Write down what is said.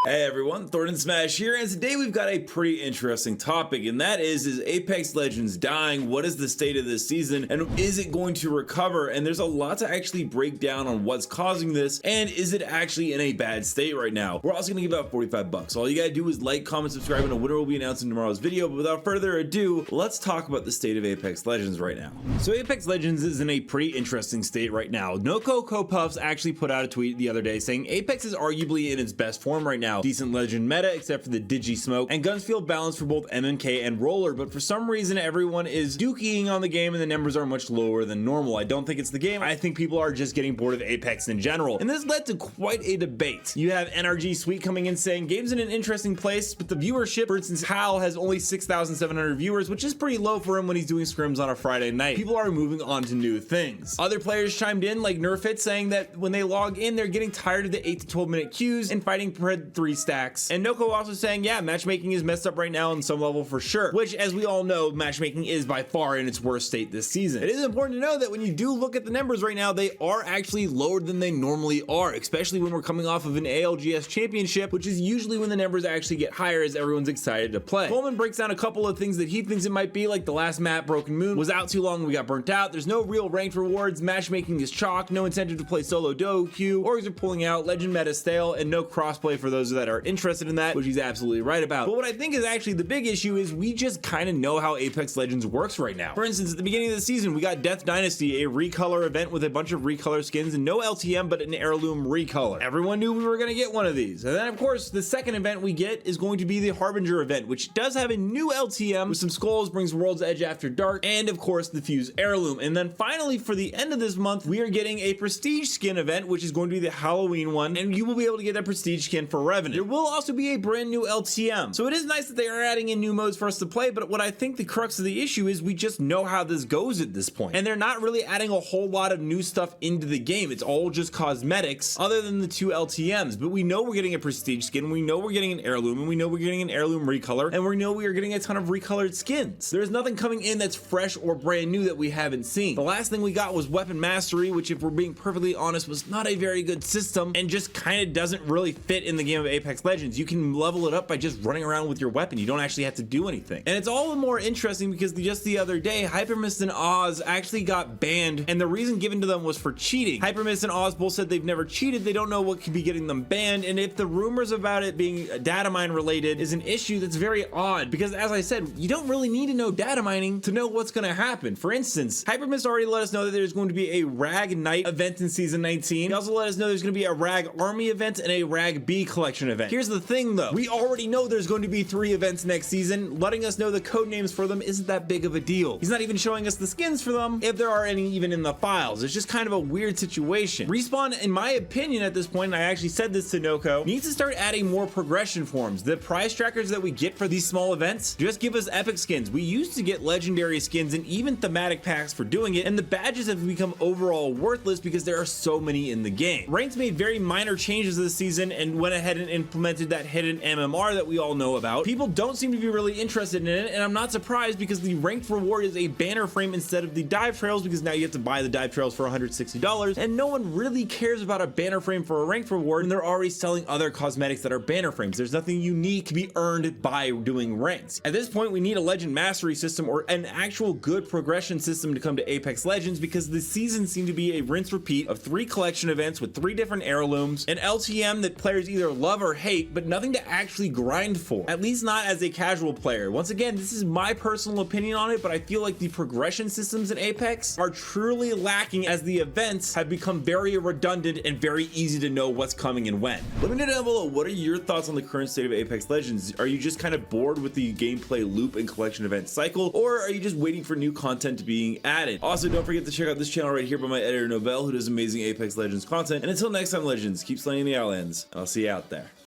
Hey everyone, Thornton Smash here, and today we've got a pretty interesting topic, and that is Apex Legends dying? What is the state of this season, and is it going to recover? And there's a lot to actually break down on what's causing this, and is it actually in a bad state right now? We're also going to give out 45 bucks. All you gotta do is like, comment, subscribe, and a winner will be announced in tomorrow's video. But without further ado, let's talk about the state of Apex Legends right now. So Apex Legends is in a pretty interesting state right now. Noko Puffs actually put out a tweet the other day saying Apex is arguably in its best form right now. Decent legend meta except for the Digi Smoke, and guns feel balanced for both MMK and Roller, but for some reason everyone is dookie on the game and the numbers are much lower than normal. I don't think it's the game. I think people are just getting bored of Apex in general, and this led to quite a debate. You have NRG Sweet coming in saying game's in an interesting place, but the viewership, for instance, Hal has only 6,700 viewers, which is pretty low for him when he's doing scrims on a Friday night. People are moving on to new things. Other players chimed in, like Nerfit, saying that when they log in, they're getting tired of the 8 to 12 minute queues and fighting Pred 3 stacks. And Noko also saying, yeah, matchmaking is messed up right now on some level for sure, which, as we all know, matchmaking is by far in its worst state this season. It is important to know that when you do look at the numbers right now, they are actually lower than they normally are, especially when we're coming off of an ALGS championship, which is usually when the numbers actually get higher as everyone's excited to play. Coleman breaks down a couple of things that he thinks it might be, like the last map, Broken Moon, was out too long and we got burnt out. There's no real ranked rewards, matchmaking is chalk, no incentive to play solo duo queue, orgs are pulling out, legend meta stale, and no crossplay for those that are interested in that, which he's absolutely right about. But what I think is actually the big issue is we just kind of know how Apex Legends works right now. For instance, at the beginning of the season, we got Death Dynasty, a recolor event with a bunch of recolor skins and no LTM, but an heirloom recolor. Everyone knew we were going to get one of these. And then, of course, the second event we get is going to be the Harbinger event, which does have a new LTM with some skulls, brings World's Edge After Dark, and of course, the Fuse heirloom. And then finally, for the end of this month, we are getting a Prestige skin event, which is going to be the Halloween one, and you will be able to get that Prestige skin for Revenant. There will also be a brand new LTM. So it is nice that they are adding in new modes for us to play, but what I think the crux of the issue is we just know how this goes at this point. And they're not really adding a whole lot of new stuff into the game. It's all just cosmetics other than the two LTMs. But we know we're getting a Prestige skin, we know we're getting an heirloom, and we know we're getting an heirloom recolor, and we know we are getting a ton of recolored skins. There's nothing coming in that's fresh or brand new that we haven't seen. The last thing we got was Weapon Mastery, which, if we're being perfectly honest, was not a very good system and just kind of doesn't really fit in the game of Apex Legends. You can level it up by just running around with your weapon. You don't actually have to do anything. And it's all the more interesting because just the other day, Hypermist and Oz actually got banned, and the reason given to them was for cheating. Hypermist and Oz both said they've never cheated, they don't know what could be getting them banned, and if the rumors about it being data mine related is an issue, that's very odd, because as I said, you don't really need to know data mining to know what's going to happen. For instance, Hypermist already let us know that there's going to be a Rag Knight event in season 19. He also let us know there's going to be a Rag Army event and a Rag B collection event. Here's the thing though, we already know there's going to be 3 events next season. Letting us know the code names for them isn't that big of a deal. He's not even showing us the skins for them, if there are any even in the files. It's just kind of a weird situation. Respawn, in my opinion at this point, and I actually said this to Noko, needs to start adding more progression forms. The prize trackers that we get for these small events just give us epic skins. We used to get legendary skins and even thematic packs for doing it, and the badges have become overall worthless because there are so many in the game. Ranked made very minor changes this season and went ahead and implemented that hidden MMR that we all know about. People don't seem to be really interested in it, and I'm not surprised because the ranked reward is a banner frame instead of the dive trails, because now you have to buy the dive trails for $160, and no one really cares about a banner frame for a ranked reward, and they're already selling other cosmetics that are banner frames. There's nothing unique to be earned by doing ranks. At this point, we need a legend mastery system or an actual good progression system to come to Apex Legends, because the season seemed to be a rinse repeat of 3 collection events with 3 different heirlooms, an LTM that players either love or hate, but nothing to actually grind for, at least not as a casual player. Once again, this is my personal opinion on it, but I feel like the progression systems in Apex are truly lacking, as the events have become very redundant and very easy to know what's coming and when. Let me know down below, what are your thoughts on the current state of Apex Legends? Are you just kind of bored with the gameplay loop and collection event cycle, or are you just waiting for new content to being added? Also, don't forget to check out this channel right here by my editor Nobel, who does amazing Apex Legends content. And until next time, Legends, keep slaying the Outlands, and I'll see you out there.